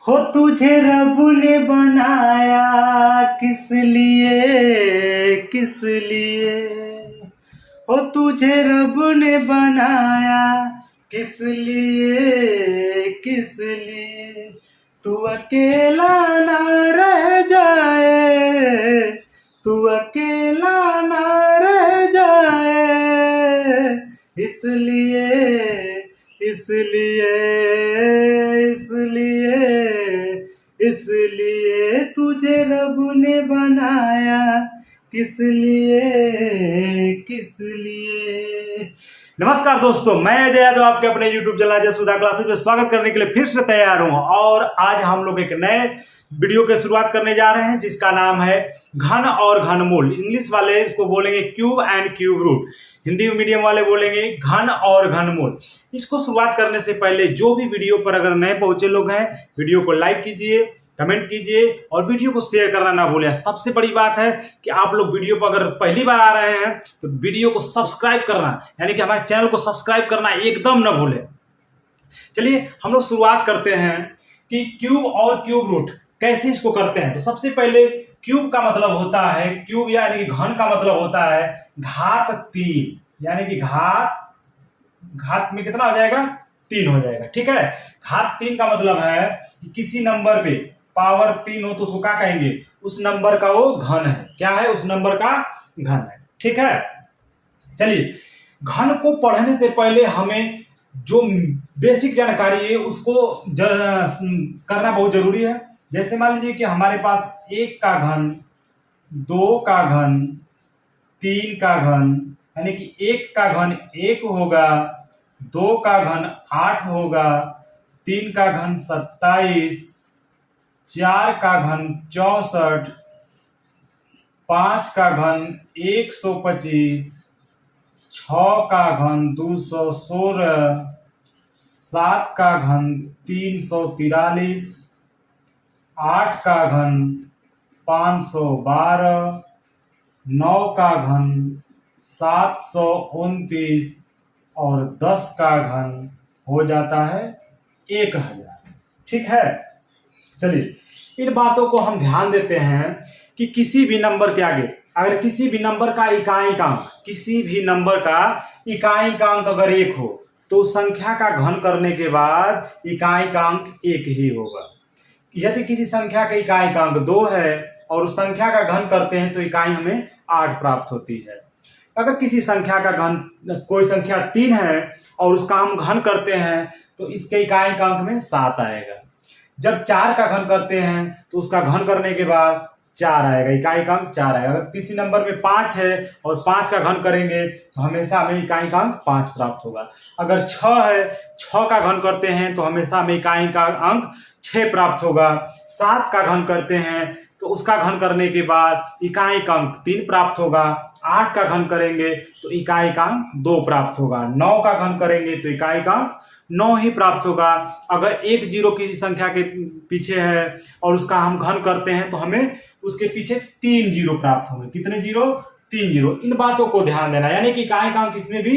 हो तुझे रब ने बनाया किस लिए किस लिए, हो तुझे रब ने बनाया किस लिए, तू अकेला ना रह जाए, तू अकेला ना रह जाए, इसलिए इसलिए इसलिए इसलिए तुझे रब ने बनाया किस लिए। नमस्कार दोस्तों, मैं अजय यादव आपके अपने YouTube चैनल अजय सुधा क्लासेस में स्वागत करने के लिए फिर से तैयार हूं। और आज हम लोग एक नए वीडियो की शुरुआत करने जा रहे हैं जिसका नाम है घन और घनमूल। इंग्लिश वाले इसको बोलेंगे cube and cube root, Hindi medium वाले बोलेंगे घन और घनमूल। इसको शुरुआत करने से पहले जो भी वीडियो पर अगर नए पहुंचे लोग हैं, वीडियो को लाइक कीजिए, कमेंट कीजिए और वीडियो को शेयर करना ना भूलें। सबसे बड़ी बात है कि आप लोग वीडियो पर अगर पहली बार आ रहे हैं तो वीडियो को सब्सक्राइब करना, यानी कि हमारे चैनल को सब्सक्राइब करना एकदम ना भूलें। चलिए हम लोग शुरुआत करते हैं कि क्यूब और क्यूब रूट कैसे इसको करते हैं। तो सबसे पहले क्यूब का मतलब होता है, क्यूब यानी कि घन का मतलब होता है घात 3, यानी कि घात में कितना हो जाएगा, 3 हो जाएगा। ठीक है, घात 3 का मतलब है कि किसी नंबर पे पावर 3 हो तो उसको क्या कहेंगे, उस नंबर का वो घन है। क्या है, उस नंबर का घन है। ठीक है, चलिए घन को पढ़ने से पहले हमें जो बेसिक जानकारी है उसको करना बहुत जरूरी है। जैसे मान लीजिए कि हमारे पास 1 का घन, 2 का घन, 3 का घन, यानी कि 1 का घन 1 होगा, 2 का घन 8 होगा, 3 का घन 27, 4 का घन 64, 5 का घन 125, 6 का घन 216, 7 का घन 343, 8 का घन 512, 9 का घन 729 और 10 का घन हो जाता है 1000। ठीक है, चलिए इन बातों को हम ध्यान देते हैं कि किसी भी नंबर के आगे अगर किसी भी नंबर का इकाइकांक, किसी भी नंबर का इकाइकांक अगर 1 हो तो उस संख्या का घन करने के बाद इकाइकांक 1 ही होगा। यदि किसी संख्या का इकाइकांक 2 है और उस संख्या का घन करते हैं तो इकाई हमें 8 प्राप्त होती है। अगर किसी संख्या का घन, कोई संख्या 3 है और उसका हम घन करते हैं तो इसके इकाइकांक में 7 आएगा। जब 4 का घन करते हैं तो उसका घन करने के बाद 4 आएगा, इकाइकांक 4 आएगा। अगर किसी नंबर में 5 है और 5 का घन करेंगे तो हमेशा हमें इकाइकांक 5 प्राप्त होगा। अगर 6 है, 6 का घन करते हैं तो हमेशा हमें इकाइकांक 6 प्राप्त होगा। 7 का घन करते हैं तो उसका घन करने के बाद इकाइकांक 3 प्राप्त होगा। 8 का घन करेंगे तो इकाइकांक 2 प्राप्त होगा। 9 का घन करेंगे तो इकाइकांक 9 ही प्राप्त होगा। अगर 1 जीरो किसी संख्या के पीछे है और उसका हम घन करते हैं तो हमें उसके पीछे 3 जीरो प्राप्त होंगे। कितने जीरो, 3 जीरो। इन बातों को ध्यान देना, यानी कि इकाइकांक इसमें भी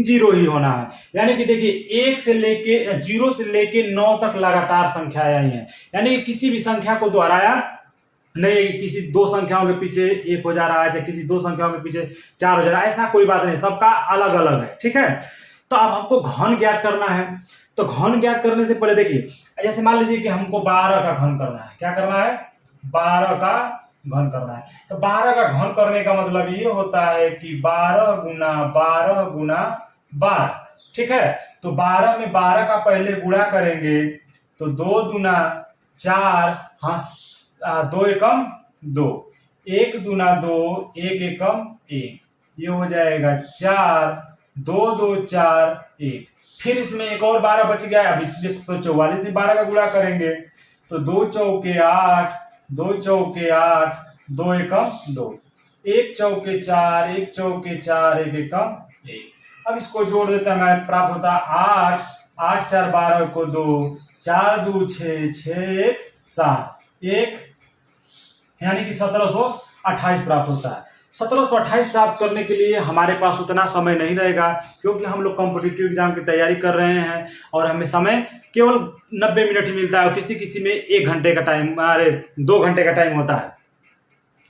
0 ही होना है। यानी कि देखिए 1 से लेके 0 से लेके 9 तक लगातार संख्याएं आई हैं, यानी कि किसी भी संख्या को दोहराया नहीं, किसी 2 संख्याओं के पीछे 1 हो जा रहा है, चाहे किसी 2 संख्याओं के पीछे 4 हो जा रहा है, ऐसा कोई बात नहीं, सबका अलग अलग है। ठीक है, तो अब हमको घन ज्ञात करना है। तो घन ज्ञात करने से पहले देखिए, जैसे मान लीजिए कि हमको 12 का घन करना है। क्या करना है, 12 का घन करना है। तो 12 का घन करने का मतलब ये होता है कि 12 गुना 12 गुना 12। ठीक है, तो 12 में 12 का पहले गुणा करेंगे तो 2 दूना 4, हाँ 2 एकम 2, 1 दूना 2, 1 एकम 1, ये हो जाएगा 4, 2 2 4 1। फिर इसमें एक और 12 बच गया, अब इसलिए 144 में 12 का गुणा करेंगे तो 2 चौके 8, 2 चौके 8, 2 एकम 2, 1 चौके 4, 1 चौके 4, 1 एकम 1। अब इसको जोड़ देता है, मैं प्राप्त होता है 8, 8 4 12 को 2, 4 2 6, 6 1 7, 1 यानी कि 1728 प्राप्त होता है। 1728 प्राप्त करने के लिए हमारे पास उतना समय नहीं रहेगा, क्योंकि हम लोग कॉम्पिटिटिव एग्जाम की तैयारी कर रहे हैं और हमें समय केवल 90 मिनट ही मिलता है और किसी किसी में 1 घंटे का टाइम, अरे 2 घंटे का टाइम होता है।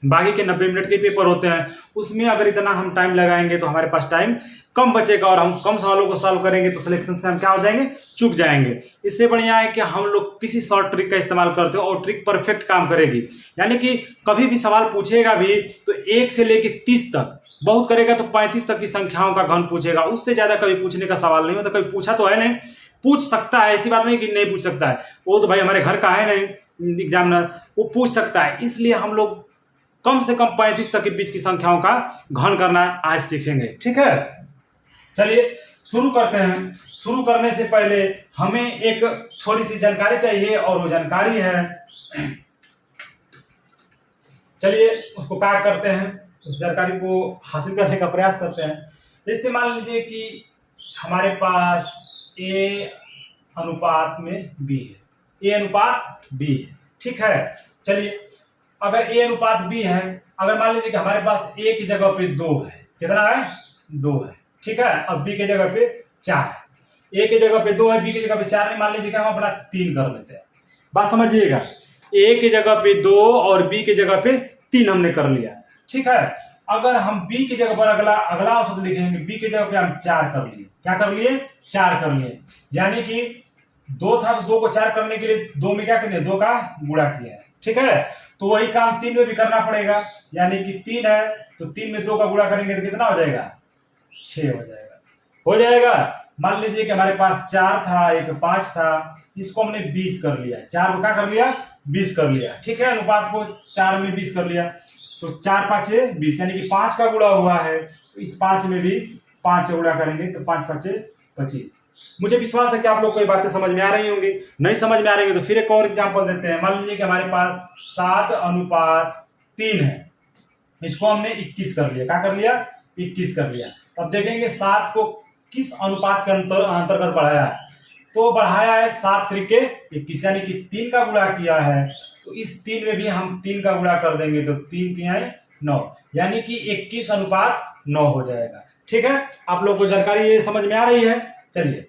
बाकी के 90 मिनट के पेपर होते हैं, उसमें अगर इतना हम टाइम लगाएंगे तो हमारे पास टाइम कम बचेगा और हम कम सवालों को सॉल्व करेंगे तो सिलेक्शन से हम क्या हो जाएंगे, चूक जाएंगे। इससे बढ़िया है कि हम लोग किसी शॉर्ट ट्रिक का इस्तेमाल करते हो और ट्रिक परफेक्ट काम करेगी। यानी कि कभी भी सवाल पूछेगा भी तो 1 से लेकर 30 तक, बहुत करेगा तो 35 तक की संख्याओं का घन पूछेगा, उससे ज्यादा कभी पूछने का सवाल नहीं होता। कभी पूछा तो है नहीं, पूछ सकता है, ऐसी बात नहीं कि नहीं पूछ सकता है, वो तो भाई हमारे घर का है नहीं एग्जामिनर, वो पूछ सकता है। इसलिए हम लोग कम से कम 35 तक के बीच की संख्याओं का घन करना आज सीखेंगे, ठीक है। चलिए शुरू करते हैं। शुरू करने से पहले हमें एक थोड़ी सी जानकारी चाहिए और वो जानकारी है, चलिए उसको क्या करते हैं, उस जानकारी को हासिल करने का प्रयास करते हैं। जैसे मान लीजिए कि हमारे पास A अनुपात में B है, A अनुपात B है, ठीक है। चलिए अगर A अनुपात B है, अगर मान लीजिए कि हमारे पास A की जगह पे 2 है, कितना है, 2 है, ठीक है। अब B की जगह पे 4 है, A की जगह पे 2 है, B की जगह पे 4 नहीं, मान लीजिए कि हम अपना 3 कर लेते हैं। बात समझिएगा, A की जगह पे 2 और B की जगह पे 3 हमने कर लिया, ठीक है। अगर हम B की जगह पर अगला औसत लिखेंगे, B की जगह पे हम 4 कर लिए, क्या कर लिए, 4 कर लिए। यानी कि 2 था तो 2 को 4 करने के लिए 2 में क्या किया, 2 का गुणा किया है, ठीक है। तो वही काम 3 में भी करना पड़ेगा, यानी कि 3 है तो 3 में 2 का गुणा करेंगे तो कितना हो जाएगा, 6 हो जाएगा, हो जाएगा। मान लीजिए कि हमारे पास 4 था, एक 5 था, इसको हमने 20 कर लिया, 4 को क्या कर लिया, 20 कर लिया, ठीक है। अनुपात को 4 में 20 कर लिया तो 4 5 20, यानी कि 5 का गुणा हुआ है, तो इस 5 में भी 5 गुणा करेंगे तो 5 5 25। मुझे विश्वास है कि आप लोग को ये बातें समझ में आ रही होंगी। नहीं समझ में आ रही है तो फिर एक और एग्जांपल देते हैं। मान लीजिए कि हमारे पास 7 अनुपात 3 है, इसको हमने 21 कर लिया, क्या कर लिया, 21 कर लिया। अब देखेंगे 7 को किस अनुपात के अंतर्गत बढ़ाया है, तो बढ़ाया है 7 त्रिके 21, यानी कि 3 का गुणा किया है, तो इस 3 में भी हम 3 का गुणा कर देंगे तो 3 3 9, यानी कि 21 अनुपात 9 हो जाएगा, ठीक है। आप लोग को जानकारी ये समझ में आ रही है। चलिए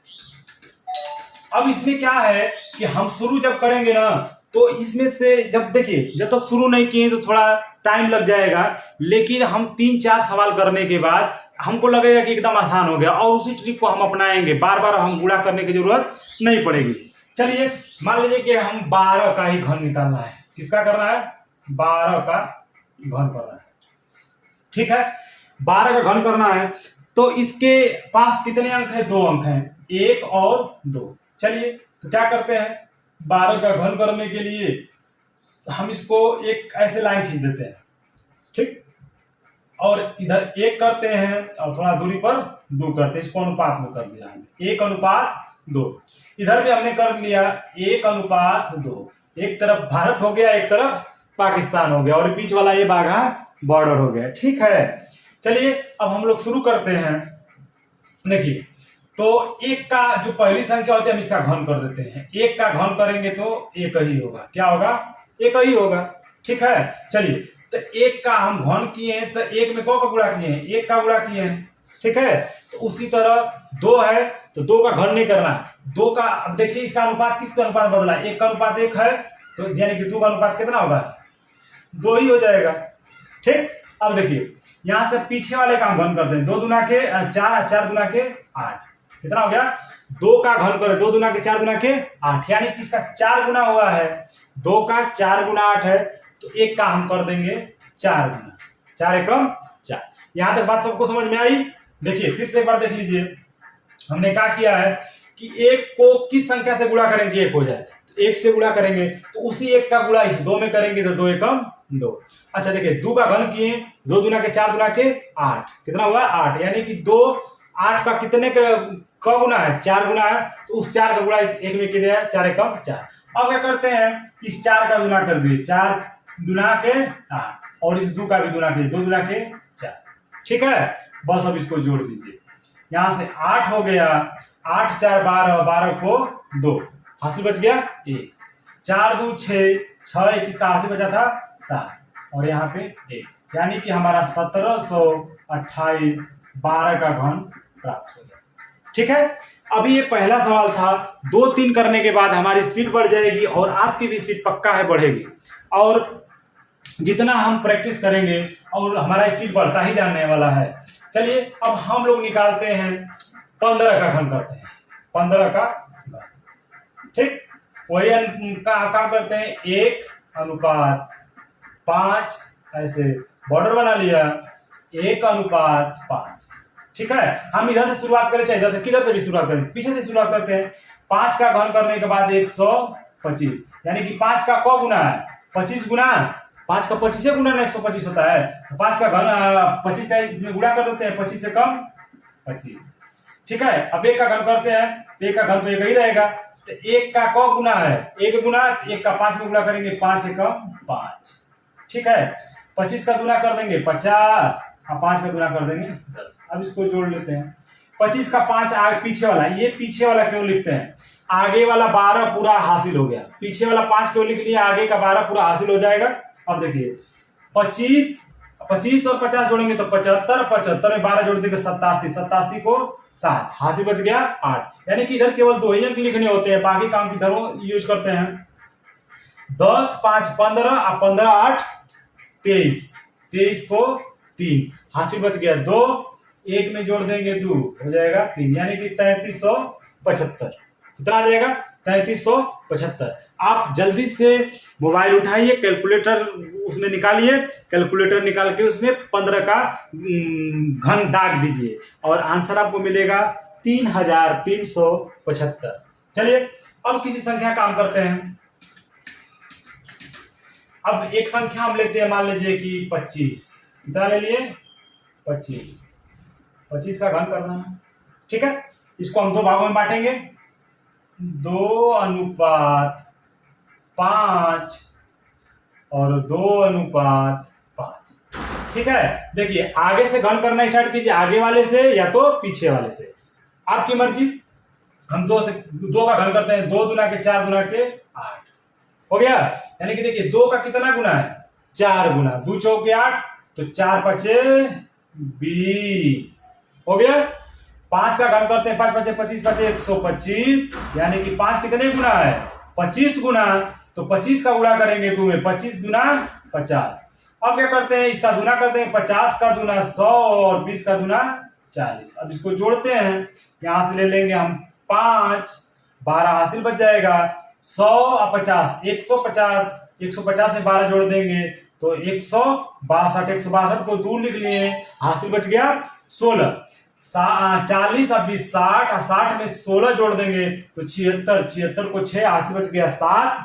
अब इसमें क्या है कि हम शुरू जब करेंगे ना, तो इसमें से जब देखिए, जब तक शुरू नहीं किए तो थोड़ा टाइम लग जाएगा, लेकिन हम 3-4 सवाल करने के बाद हमको लगेगा कि एकदम आसान हो गया और उसी ट्रिक को हम अपनाएंगे, बार बार हम गुणा करने की जरूरत नहीं पड़ेगी। चलिए मान लीजिए कि हम 12 का ही घन निकालना है, किसका करना है, 12 का घन करना है, ठीक है। 12 का घन करना है तो इसके पास कितने अंक है, 2 अंक हैं, 1 और 2। चलिए तो क्या करते हैं, 12 का घन करने के लिए हम इसको एक ऐसे लाइन खींच देते हैं, ठीक, और इधर 1 करते हैं और थोड़ा दूरी पर 2 करते हैं, इसको अनुपात में कर दिया हमने, 1 अनुपात 2। इधर भी हमने कर लिया 1 अनुपात 2, एक तरफ भारत हो गया, एक तरफ पाकिस्तान हो गया और बीच वाला ये बाघा बॉर्डर हो गया, ठीक है। चलिए अब हम लोग शुरू करते हैं। देखिए तो 1 का जो पहली संख्या होती है हम इसका घन कर देते हैं, 1 का घन करेंगे तो 1 ही होगा, क्या होगा, 1 ही होगा, ठीक है। चलिए तो 1 का हम घन किए हैं तो 1 में कौ का गुणा किए हैं, 1 का गुणा किए हैं, ठीक है। तो उसी तरह 2 है तो 2 का घन नहीं करना, 2 का, अब देखिए इसका अनुपात किसका अनुपात बदला, 1 का अनुपात 1 है तो यानी कि 2 का अनुपात कितना होगा, 2 ही हो जाएगा, ठीक। अब देखिए यहां से पीछे वाले का हम घन करते हैं, 2 दुना के 4, 4 दुना के 8, कितना हो गया, 2 का घन करें, 2 दुना के 4 दुना के 8, यानी कि इसका 4 गुना हुआ है, 2 का 4 गुना 8 है तो 1 का हम कर देंगे 4 गुना, 4 एकम 4। यहां तक बात सबको समझ में आई। देखिए फिर से एक बार देख लीजिए, हमने क्या किया है कि 1 को किस संख्या से गुणा करेंगे 1 हो जाए, तो 1 से गुणा करेंगे तो उसी 1 का गुणा इस 2 में करेंगे तो 2 एकम 2। अच्छा देखिए 2 का घन किए, 2 दुना के 4 दुना के 8, कितना हुआ 8, यानी कि 2 8 का कितने का गुना है, 4 गुना है, तो उस 4 का गुणा इस 1 में किया, 4 एकम 4। अब क्या करते हैं, इस 4 का गुना कर दिए, 4 दुना के 8 और इस 2 का भी गुना किए, 2 दुना के 4, ठीक है। बस अब इसको जोड़ दीजिए, यहां से 8 हो गया, 8 4 12, 12 को 2, हासिल बच गया 1, 4 2 6, 6 21 का हासिल बचा था 7 और यहाँ पे 1, यानी कि हमारा 1728 12 का घन प्राप्त हो गया। ठीक है, अभी ये पहला सवाल था। 2-3 करने के बाद हमारी स्पीड बढ़ जाएगी और आपकी भी स्पीड पक्का है बढ़ेगी, और जितना हम प्रैक्टिस करेंगे और हमारा स्पीड बढ़ता ही जाने वाला है। चलिए अब हम लोग निकालते हैं 15 का घन करते हैं, 15 का घन। ठीक, वही काम करते हैं 1:5, ऐसे बॉर्डर बना लिया, 1:5। ठीक है, हम इधर से शुरुआत करें चाहे इधर से, किधर से भी शुरुआत करें, पीछे से शुरुआत करते हैं। 5 का घन करने के बाद 125, यानी कि 5 का क गुना है 25 गुना, 5 का 25 से गुना 125 होता है, तो 5 का घन 25 का इसमें गुणा कर देते हैं, 25 से कम 25। ठीक है, अब 1 का घन करते हैं, तो 1 का घन तो 1 ही रहेगा, तो 1 का क गुना है 1 गुना, 1 का 5 में गुणा करेंगे, 5 एकम 5। ठीक है, 25 का गुना कर देंगे 50, और 5 का गुना कर देंगे 10। अब इसको जोड़ लेते हैं। 25 का 5 आगे पीछे वाला, ये पीछे वाला क्यों लिखते हैं, आगे वाला 12 पूरा हासिल हो गया, पीछे वाला 5 क्यों लिख लिया, आगे का 12 पूरा हासिल हो जाएगा। अब देखिए 25 और 50 जोड़ेंगे तो 75, 75 में 12 जोड़ देंगे 87, 87 को 7, हासिल बच गया 8। यानी कि इधर केवल 2 ही अंक लिखने होते हैं, बाकी काम की तरह यूज करते हैं। 10, 5, 15, 15, 8, 23, 23 को 3, हासिल बच गया 2, 1 में जोड़ देंगे 2, हो जाएगा 3, यानी कि 3375। कितना आ जाएगा, 3375। आप जल्दी से मोबाइल उठाइए, कैलकुलेटर उसमें निकालिए, कैलकुलेटर निकाल के उसमें 15 का घन दाग दीजिए और आंसर आपको मिलेगा 3375। चलिए अब किसी संख्या काम करते हैं। अब एक संख्या हम लेते हैं, मान लीजिए कि 25। कितना ले लिए, 25 का घन करना है। ठीक है, इसको हम 2 भागों में बांटेंगे, 2:5 और 2:5। ठीक है, देखिए आगे से घन करना स्टार्ट कीजिए, आगे वाले से या तो पीछे वाले से, आपकी मर्जी। हम 2 का घन करते हैं, 2 दूना के 4 दूना के 8 हो गया। यानी कि देखिए 2 का कितना गुना है, 4 गुना, 2 चौके 8, तो 4 पचे 20 हो गया। 5 का घन करते हैं, 5 पचे 25, पचे 125, यानी कि 5 कितने गुना है, 25 गुना, तो 25 का गुणा करेंगे 2 में, 25 गुना 50। अब क्या करते हैं, इसका गुना करते हैं, 50 का दूना 100 और 20 का दूना 40। अब इसको जोड़ते हैं, यहां से ले लेंगे हम 5, 12 हासिल बच जाएगा, 100 और 50 150, 150 में 12 जोड़ देंगे तो 162, 162 को दूर लिख लिए, हासिल बच गया 16। 40 और 20 60, और 60 में 16 जोड़ देंगे तो 76, 76 को 6, हासिल बच गया 7,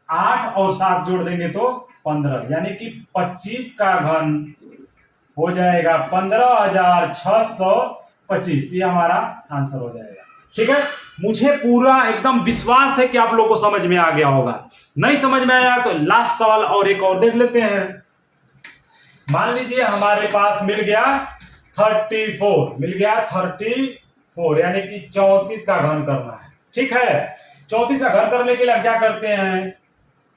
8 और 7 जोड़ देंगे तो 15, यानी कि 25 का घन हो जाएगा 15,625। ये हमारा आंसर हो जाएगा। ठीक है, मुझे पूरा एकदम विश्वास है कि आप लोगों को समझ में आ गया होगा। नहीं समझ में आया तो लास्ट सवाल और एक और देख लेते हैं। मान लीजिए हमारे पास मिल गया 34, यानी कि 34 का घन करना है। ठीक है, 34 का घन करने के लिए हम क्या करते हैं,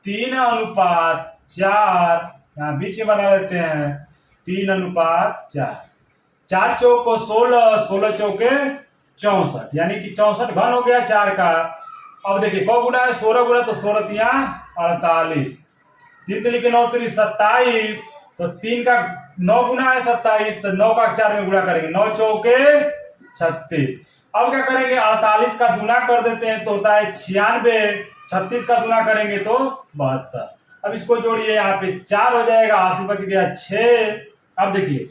3:4, यहाँ बीच में बना लेते हैं, 3:4, 4 चौक को 16, 16 चौके 64, यानी कि 64 घन हो गया 4 का। अब देखिए कौ गुना है, 16 गुना, तो 16 तिया 48, 3 तिली के 9 तिली 27, तो 3 का 9 गुना है 27, तो 9 का 4 में गुणा करेंगे, 9 चौके 36। अब क्या करेंगे, 48 का गुना कर देते हैं तो होता है 96, 36 का गुना करेंगे तो 72। अब इसको जोड़िए, यहाँ पे 4 हो जाएगा, हासिल बच गया 6। अब देखिए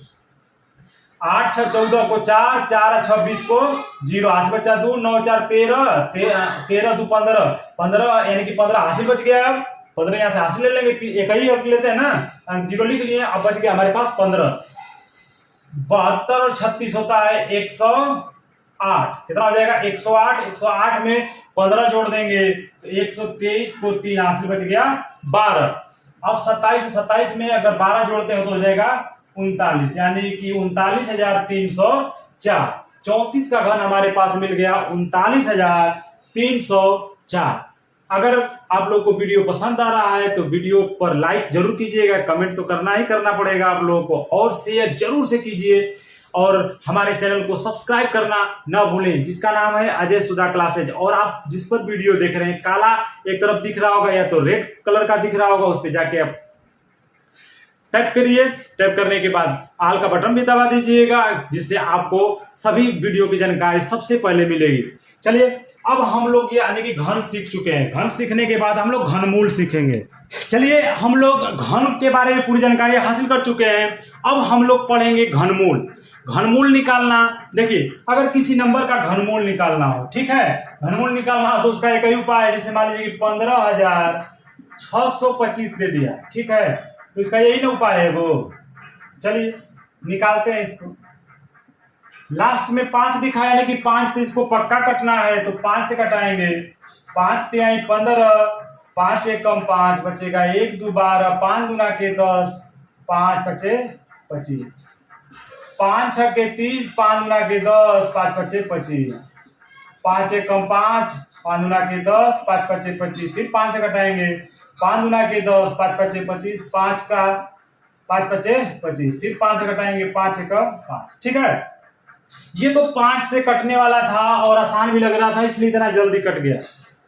8 6 14 को 4, 4 6 20 को 0, हासिल बचा 2, 9 4 13, 13 2 15, 15 यानी कि 15 हासिल बच गया। अब 15 यहाँ से हासिल ले लेंगे, एक ही अंक लेते हैं ना, 0 लिख लिए। अब बच गया हमारे पास 15। 72 और 36 होता है 108, कितना हो जाएगा 108, 108 में 15 जोड़ देंगे तो 123 को 3, हासिल बच गया 12। अब 27 में अगर 12 जोड़ते हो तो हो जाएगा 39, यानी कि 39,304। 34 का घन हमारे पास मिल गया 39,304। अगर आप लोग को वीडियो पसंद आ रहा है तो वीडियो पर लाइक जरूर कीजिएगा, कमेंट तो करना ही करना पड़ेगा आप लोगों को, और शेयर जरूर से कीजिए, और हमारे चैनल को सब्सक्राइब करना ना भूलें जिसका नाम है अजय सुधा क्लासेज। और आप जिस पर वीडियो देख रहे हैं काला एक तरफ दिख रहा होगा या तो रेड कलर का दिख रहा होगा, उस पर जाके आप टैप करिए। टैप करने के बाद ऑल का बटन भी दबा दीजिएगा, जिससे आपको सभी वीडियो की जानकारी सबसे पहले मिलेगी। चलिए अब हम लोग ये यानी कि घन सीख चुके हैं। घन सीखने के बाद हम लोग घनमूल सीखेंगे। चलिए हम लोग घन के बारे में पूरी जानकारी हासिल कर चुके हैं, अब हम लोग पढ़ेंगे घनमूल। घनमूल निकालना, देखिए अगर किसी नंबर का घनमूल निकालना हो, ठीक है, घनमूल निकालना हो तो उसका एक ही उपाय है। जैसे मान लीजिए कि 15,625 दे दिया, ठीक है, तो इसका यही ना उपाय है वो। चलिए निकालते हैं इसको। लास्ट में 5 दिखा, यानी कि 5 से इसको पक्का कटना है, तो 5 से कटाएंगे। 5 तिहाई 15, 5 एकम 5 बचेगा 1 2 12, 5 गुना के 10, 5 बचे 25, 5 6 के 30, 5 गुना के 10, 5 बचे 25, 5 एकम 5, 5 गुना के 10, 5 बचे 25, फिर 5 से कटाएंगे। 5 गुना के 10, 5 बचे 25, 5 का 5 बचे 25, फिर 5 से कटाएंगे। 5 एकम 5, ठीक है। ये तो 5 से कटने वाला था और आसान भी लग रहा था, इसलिए इतना जल्दी कट गया।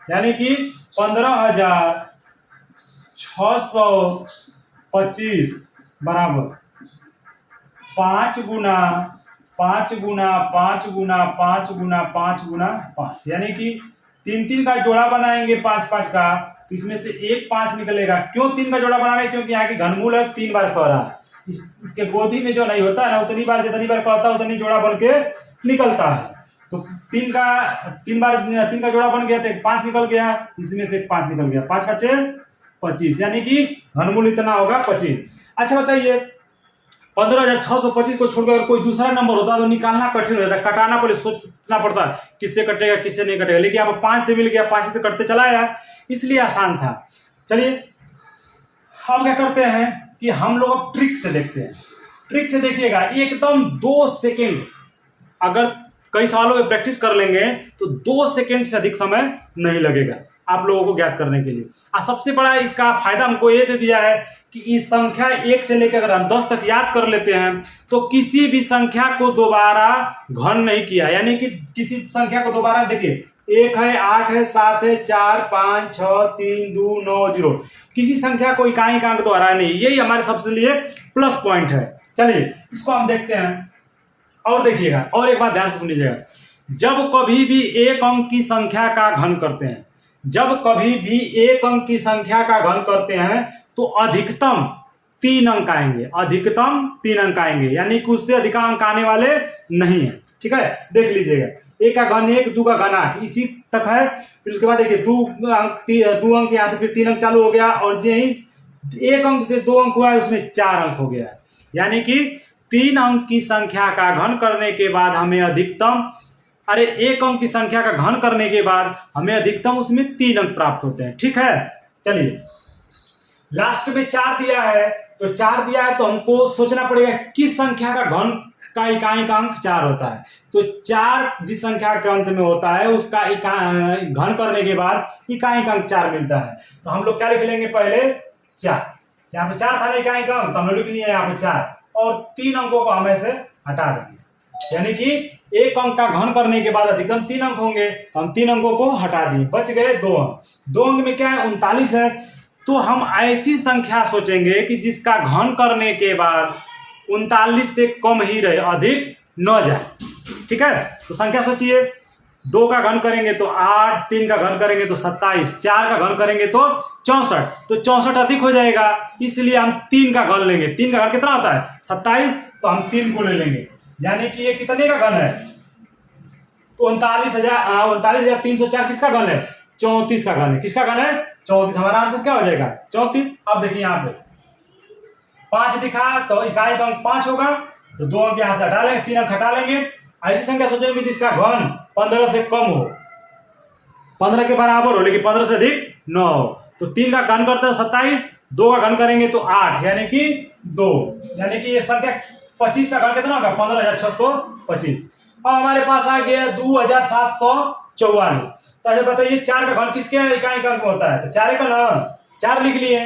यानी कि 15,625 बराबर 5 गुना 5 गुना 5 गुना 5 गुना 5 गुना 5, यानी कि 3 का जोड़ा बनाएंगे 5 का, तो इसमें से एक 5 निकलेगा। क्यों 3 का जोड़ा बना रहे हैं? क्योंकि यहाँ की घनमूल है 3 बार कह रहा है। इसके गोदी में जो नहीं होता है ना, उतनी बार जितनी बार कहता है उतनी जोड़ा बन के निकलता है। तो 3 का जोड़ा बन गया तो 5 निकल गया, इसमें से 5 निकल गया, 5 बचे 25, यानी कि घनमूल इतना होगा 25। अच्छा बताइए 15,625 को छोड़कर कोई दूसरा नंबर होता तो निकालना कठिन हो जाता, कटाना पहले सोचना पड़ता किससे कटेगा किससे नहीं कटेगा, लेकिन यहाँ पर 5 से मिल गया, 5 से कटते चला आया, इसलिए आसान था। चलिए अब क्या करते हैं कि हम लोग अब ट्रिक से देखते हैं। ट्रिक से देखिएगा, एकदम 2 सेकेंड, अगर कई सालों में प्रैक्टिस कर लेंगे तो 2 सेकेंड से अधिक समय नहीं लगेगा आप लोगों को ज्ञात करने के लिए। और सबसे बड़ा इसका फायदा हमको ये दे दिया है कि इस संख्या 1 से लेकर अगर हम 10 तक याद कर लेते हैं तो किसी भी संख्या को दोबारा घन नहीं किया, यानी कि किसी संख्या को दोबारा, देखिए 1 है 8 है 7 है 4 5 6 3 2 9 0, किसी संख्या को इकाई अंक दोहराया नहीं, यही हमारे सबसे लिए प्लस पॉइंट है। चलिए इसको हम देखते हैं और देखिएगा, और एक बात ध्यान से सुनिएगा, जब कभी भी एक अंक की संख्या का घन करते हैं, जब कभी भी एक अंक की संख्या का घन करते हैं तो अधिकतम 3 अंक आएंगे, अधिकतम 3 अंक आएंगे, यानी कि उससे अधिक अंक आने वाले नहीं है, ठीक है। देख लीजिएगा 1 का घन 1, 2 का घन 8, इसी तक है। फिर उसके बाद देखिए 2 अंक यहाँ से फिर 3 अंक चालू हो गया, और यही 1 अंक से 2 अंक हुआ है उसमें 4 अंक हो गया है, यानी कि 3 अंक की संख्या का घन करने के बाद हमें अधिकतम, अरे 1 अंक की संख्या का घन करने के बाद हमें अधिकतम उसमें 3 अंक प्राप्त होते हैं, ठीक है। चलिए लास्ट में 4 दिया है, तो 4 दिया है तो हमको सोचना पड़ेगा किस संख्या का घन का इकाई का अंक 4 होता है। तो 4 जिस संख्या के अंत में होता है उसका घन करने के बाद इकाई का अंक 4 मिलता है। तो हम लोग क्या लिख लेंगे, पहले 4, यहाँ पे 4 था ना इकाई का अंक, तो हम लोग लिख लिए यहाँ पे 4, और 3 अंकों को हम ऐसे हटा देंगे, यानी कि 1 अंक का घन करने के बाद अधिकतम 3 अंक होंगे, तो हम 3 अंकों को हटा दिए, बच गए 2 अंक। 2 अंक में क्या है, 39 है। तो हम ऐसी संख्या सोचेंगे कि जिसका घन करने के बाद 39 से कम ही रहे, अधिक न जाए, ठीक है। तो संख्या सोचिए, 2 का घन करेंगे तो 8, 3 का घन करेंगे तो 27, 4 का घन करेंगे तो 64, तो 64 अधिक हो जाएगा, इसलिए हम 3 का घन लेंगे। 3 का घन कितना होता है, 27, तो हम 3 को ले लेंगे, यानी कि ये कितने का घन है, तो 39,304 किसका घन है, 34 का घन है। किसका घन है, 34। हमारा आंसर क्या हो जाएगा, 34। अब देखिए यहाँ पे 5 दिखा तो इकाई का अंक 5 होगा, तो 2 अंक यहाँ से हटा लेंगे, 3 अंक हटा लेंगे। ऐसी संख्या सोचेंगे जिसका घन 15 से कम हो, 15 के बराबर हो लेकिन 15 से अधिक न हो। तो 3 का घन करते हैं 27, 2 का घन करेंगे तो 8, यानी कि 2, यानी कि ये संख्या 25 का घन कितना होगा, 15,625। अब हमारे पास आ गया 2,744। तो अच्छा बताइए 4 का घन किसके इकाई का अंक में होता है? तो 4 का ना 4 लिख लिए।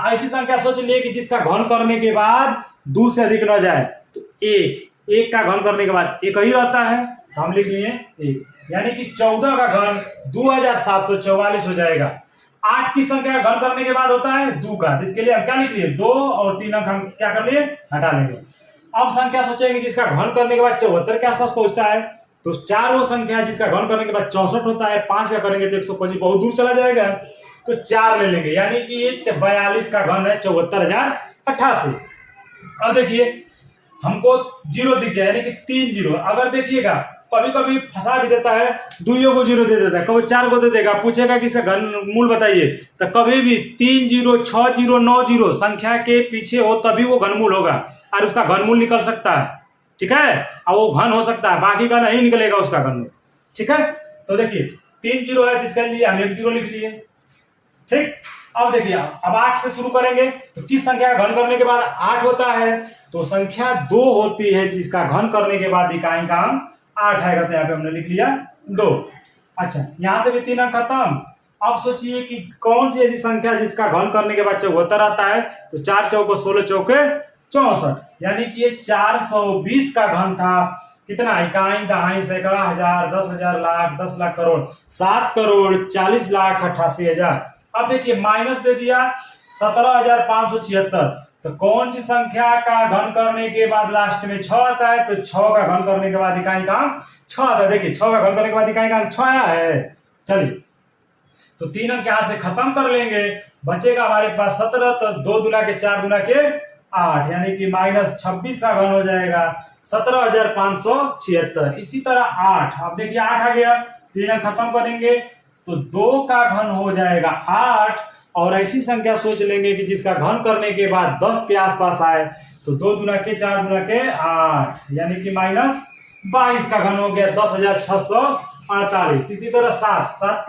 ऐसी संख्या सोच लिए कि जिसका घन करने के बाद 2 से अधिक न जाए। तो 1 का घन करने के बाद 1 ही रहता है, तो हम लिख लिए 1, यानी कि 14 का घन 2744 हो जाएगा। 8 की संख्या घन करने के बाद होता है 2 का, जिसके लिए हम क्या लिख लिए 2 और 3 अंक हम क्या कर लिए हटा लेंगे। अब संख्या सोचेंगे जिसका घन करने के बाद 74 के आसपास पहुंचता है, तो 4 वो संख्या जिसका घन करने के बाद 64 होता है, 5 का करेंगे तो 125 बहुत दूर चला जाएगा, तो 4 ले लेंगे, यानी कि ये 42 का घन है 74,088। अब देखिए हमको 0 दिख गया, यानी कि 3 0। अगर देखिएगा कभी कभी फंसा भी देता है, 2 को 0 दे देता है, कभी 4 को दे देगा, पूछेगा कि इसका घनमूल बताइए, तो कभी भी 3 0 6 0 9 0 संख्या के पीछे हो तभी वो घनमूल होगा और उसका घनमूल निकल सकता है। ठीक है, और वो घन हो सकता है, बाकी का नहीं निकलेगा उसका घनमूल। ठीक है, तो देखिए 3 0 है, जिसके लिए हम 1 0 लिख लिए। ठीक, अब देखिए अब 8 से शुरू करेंगे, तो किस संख्या का घन करने के बाद 8 होता है? तो संख्या 2 होती है जिसका घन करने के बाद इकाई का अंक 8 आएगा, तो यहाँ पे हमने लिख लिया 2। अच्छा, यहां से भी 3 अंक खत्म। अब सोचिए कि कौन सी ऐसी संख्या जिसका घन करने के बाद 74 आता है? तो 4 चौको 16 चौके 64, यानी कि ये 420 का घन था। कितना? इकाई, दहाई, सैकड़ा, हजार, 10,000, लाख, 10 लाख, करोड़, 7 करोड़ 40 लाख 88,000। अब देखिए माइनस दे दिया 17,576। तो कौन सी संख्या का घन करने के बाद लास्ट में 6 आता है? तो 6 का घन करने के बाद इकाई का अंक 6 आता है। देखिए 6 का घन करने के बाद इकाई का अंक 6 आया है। चलिए, तो 3 अंक यहां से खत्म कर लेंगे, बचेगा हमारे पास 17, तो 2 दूना के 4 दूना के 8, यानी कि -26 का घन हो जाएगा 17,576। इसी तरह 8, अब देखिए 8 आ गया, 3 अंक खत्म करेंगे तो 2 का घन हो जाएगा 8, और ऐसी संख्या सोच लेंगे कि जिसका घन करने के बाद 10 के आसपास आए, तो 2 दूना के 4 दूना के 8, यानी कि -22 का घन हो गया 10,648। इसी तरह 7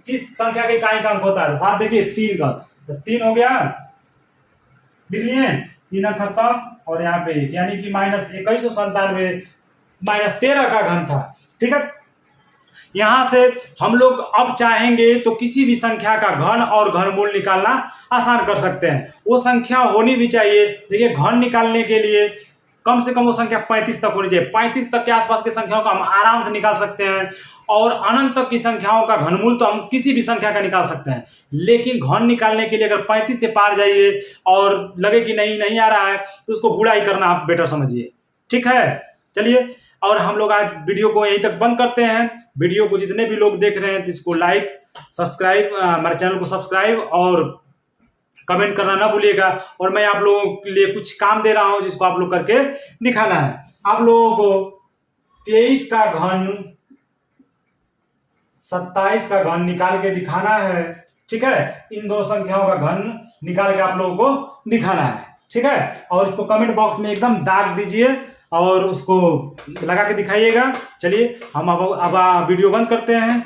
किस संख्या के इकाई का अंक होता है? 7 देखिए 3 का, तो 3 हो गया, लिख लिए, 3 अंक खत्म, और यहाँ पे यानी कि -2197 -13 का घन था। ठीक है, यहां से हम लोग अब चाहेंगे तो किसी भी संख्या का घन और घनमूल निकालना आसान कर सकते हैं। वो संख्या होनी भी चाहिए। देखिए घन निकालने के लिए कम से कम वो संख्या 35 तक होनी चाहिए। 35 तक के आसपास की संख्याओं का हम आराम से निकाल सकते हैं, और अनंत तक की संख्याओं का घनमूल तो हम किसी भी संख्या का निकाल सकते हैं। लेकिन घन निकालने के लिए अगर 35 से पार जाइए और लगे कि नहीं आ रहा है, तो उसको गुणा ही करना आप बेटर समझिए। ठीक है, चलिए, और हम लोग आज वीडियो को यहीं तक बंद करते हैं। वीडियो को जितने भी लोग देख रहे हैं तो इसको लाइक, सब्सक्राइब, हमारे चैनल को सब्सक्राइब और कमेंट करना ना भूलिएगा। और मैं आप लोगों के लिए कुछ काम दे रहा हूं जिसको आप लोग करके दिखाना है। आप लोगों को 23 का घन 27 का घन निकाल के दिखाना है। ठीक है, इन दो संख्याओं का घन निकाल के आप लोगों को दिखाना है। ठीक है, और इसको कमेंट बॉक्स में एकदम दाग दीजिए और उसको लगा के दिखाइएगा। चलिए हम अब वीडियो बंद करते हैं।